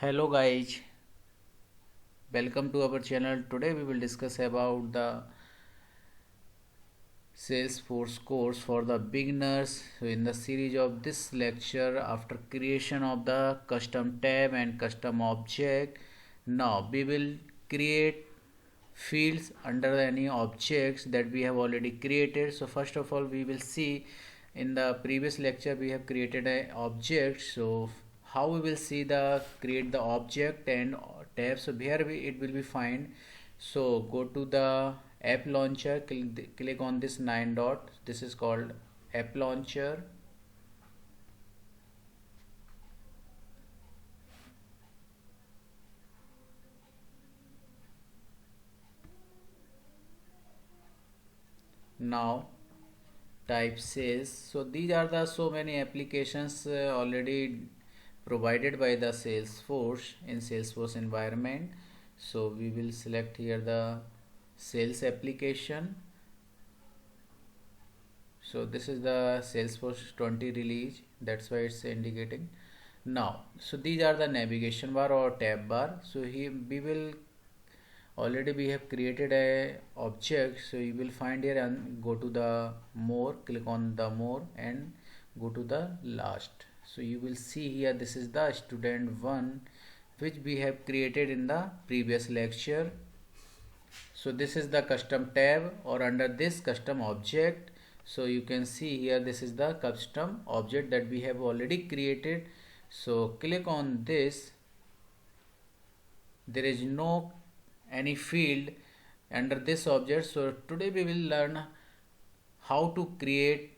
Hello guys, welcome to our channel. Today we will discuss about the Salesforce course for the beginners. So in the series of this lecture, after creation of the custom tab and custom object, now we will create fields under any objects that we have already created. So first of all, we will see in the previous lecture we have created a object. So how we will see the create the object and tab. So here it will be find. So go to the app launcher, click on this 9 dot. This is called app launcher. Now type sales. So these are the so many applications already provided by the Salesforce in Salesforce environment. So we will select here the sales application. So this is the Salesforce 20 release, that's why it's indicating. Now so these are the navigation bar or tab bar. So here we will already we have created a object. So you will find here and go to the more, click on the more and go to the last. So you will see here this is the student one which we have created in the previous lecture. So this is the custom tab or under this custom object. So you can see here this is the custom object that we have already created. So click on this. There is no any field under this object. So today we will learn how to create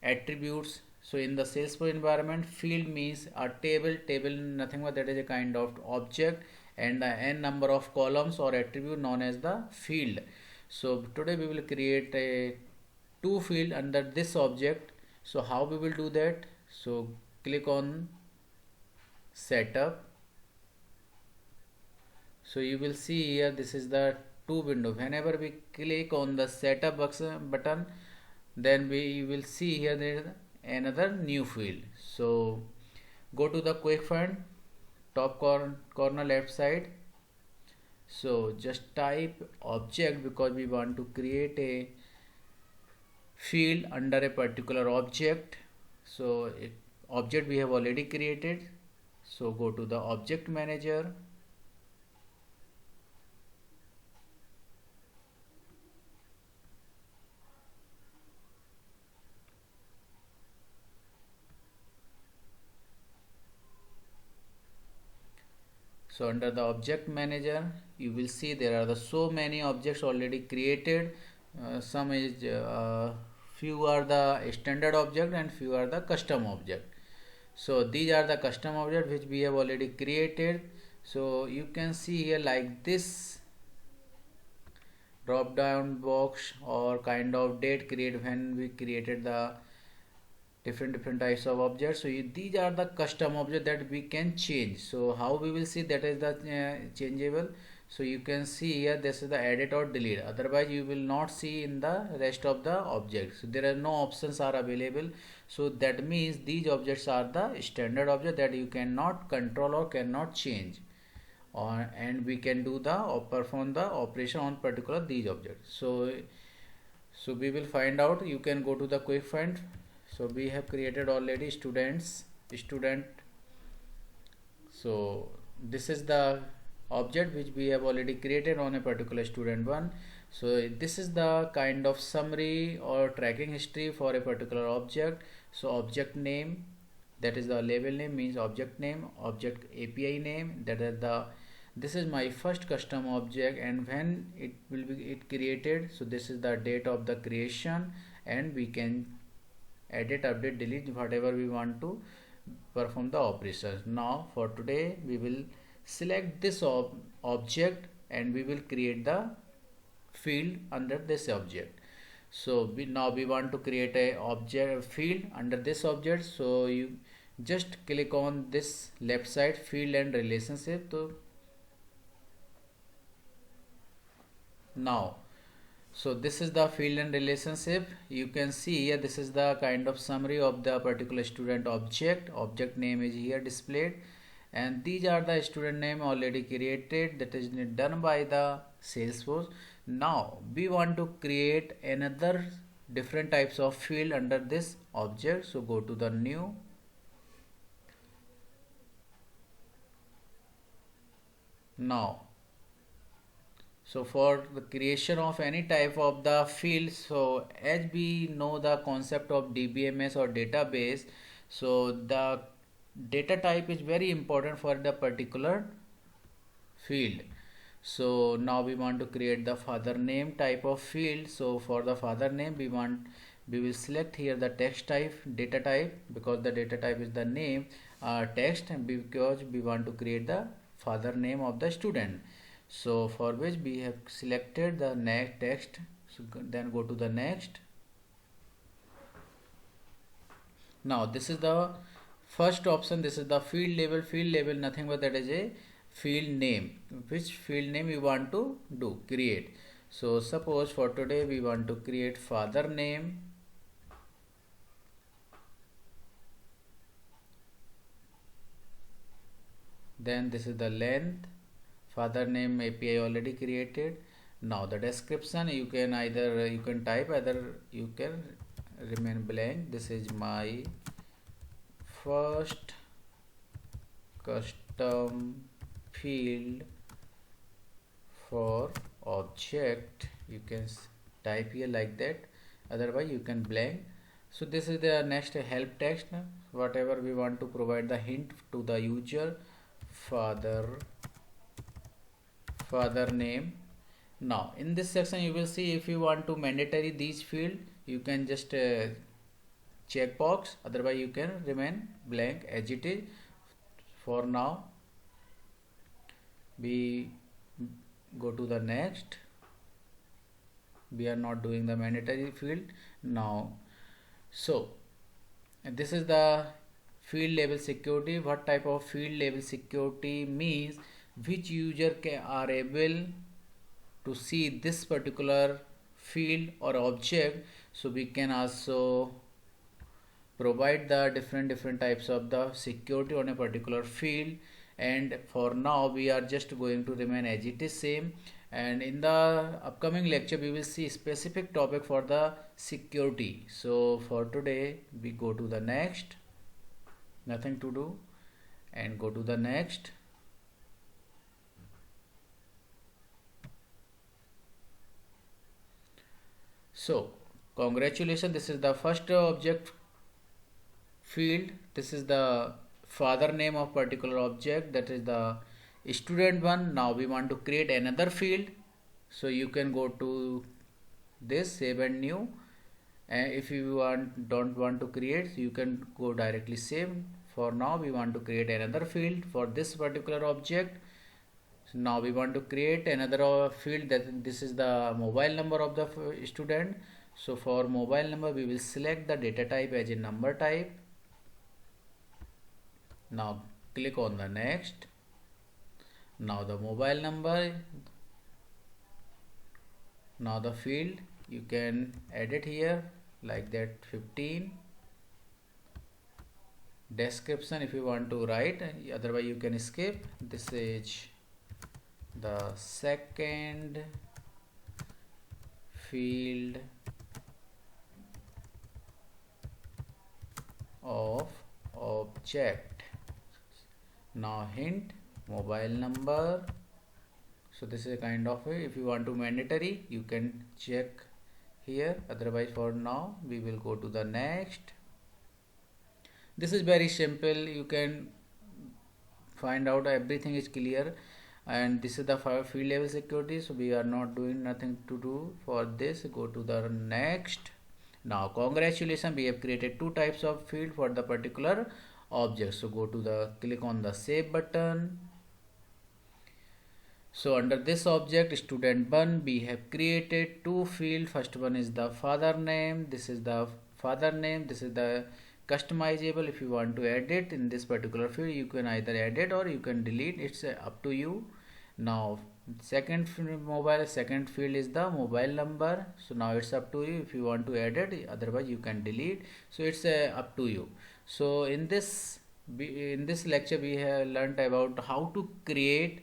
attributes. So in the Salesforce environment, field means a table nothing but that is a kind of object, and the n number of columns or attribute known as the field. So today we will create a two field under this object. So how we will do that? So click on setup. So you will see here this is the two window. Whenever we click on the setup button, then we will see here there is another new field. So go to the quick find top corner left side. So just type object because we want to create a field under a particular object. So object we have already created. So go to the object manager. So under the object manager you will see there are the so many objects already created. Some is few are the standard object and few are the custom object. So these are the custom object which we have already created. So you can see here like this drop down box or kind of date create when we created the different types of objects. So these are the custom object that we can change. So how we will see that is the changeable. So you can see here this is the edit or delete, otherwise you will not see in the rest of the objects. So there are no options are available. So that means these objects are the standard object that you cannot control or cannot change, and we can do the or perform the operation on particular these objects. So we will find out. You can go to the quick find. So we have created already student. So this is the object which we have already created on a particular student one. So this is the kind of summary or tracking history for a particular object. So object name, that is the label name, means object name, object API name, that is the this is my first custom object and when it will be created. So this is the date of the creation, and we can edit, update, delete whatever we want to perform the operations. Now for today we will select this object and we will create the field under this object. So now we want to create a object field under this object. So you just click on this left side field and relationship. So now so this is the field and relationship. You can see here this is the kind of summary of the particular student object. Object name is here displayed, and these are the student name already created, that is done by the Salesforce. Now we want to create another different types of field under this object. So go to the new. Now, so for the creation of any type of the field, so as we know the concept of DBMS or database, so the data type is very important for the particular field. So now we want to create the father name type of field. So for the father name we will select here the text type, data type, because the data type is the name, text, and because we want to create the father name of the student. So for which we have selected the next text. So then go to the next. Now this is the first option. This is the field label. Field label nothing but that is a field name. Which field name you want to create. So suppose for today we want to create father name. Then this is the length. Father name API already created. Now the description, you can type, either you can remain blank. This is my first custom field for object. You can type here like that, otherwise you can blank. So this is the next help text. Whatever we want to provide the hint to the user, father name. Now in this section you will see, if you want to mandatory these field, you can just check box, otherwise you can remain blank as it is. For now we go to the next. We are not doing the mandatory field now. So this is the field label security. What type of field label security means? Which user are able to see this particular field or object. So we can also provide the different types of the security on a particular field. And for now we are just going to remain as it is same, and in the upcoming lecture we will see specific topic for the security. So for today we go to the next, nothing to do, and go to the next. So congratulations, this is the first object field. This is the father name of particular object, that is the student one. Now we want to create another field. So you can go to this, save and new, and if you don't want to create, you can go directly save. For now we want to create another field for this particular object. So now we want to create another field, that this is the mobile number of the student. So for mobile number we will select the data type as a number type. Now click on the next. Now the mobile number, now the field you can edit here like that, 15. Description if you want to write, otherwise you can skip. This is the second field of object. Now hint mobile number. So this is a kind of a, if you want to mandatory you can check here, otherwise for now we will go to the next. This is very simple, you can find out everything is clear, and this is the field level security. So we are not doing nothing to do for this. Go to the next. Now congratulations, we have created two types of field for the particular object. So go to the, click on the save button. So under this object student1, we have created two fields. First one is the father name. This is the father name. This is the customizable. If you want to edit in this particular field, you can either edit or you can delete. It's up to you. Now second field is the mobile number. So now it's up to you if you want to edit, otherwise you can delete. So it's up to you. So in this in this lecture we have learnt about how to create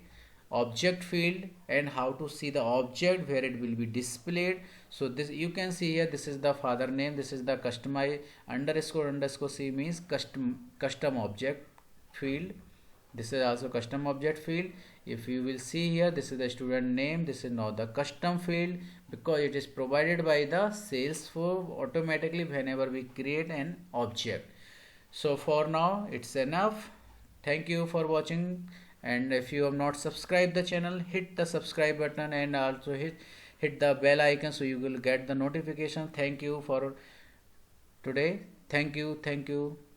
object field and how to see the object where it will be displayed. So this you can see here, this is the father name, this is the customize underscore c means custom object field. This is also custom object field. If you will see here, this is the student name, this is now the custom field, because it is provided by the Salesforce automatically whenever we create an object. So for now it's enough. Thank you for watching, and if you have not subscribed the channel, hit the subscribe button and also hit the bell icon so you will get the notification. Thank you for today. Thank you.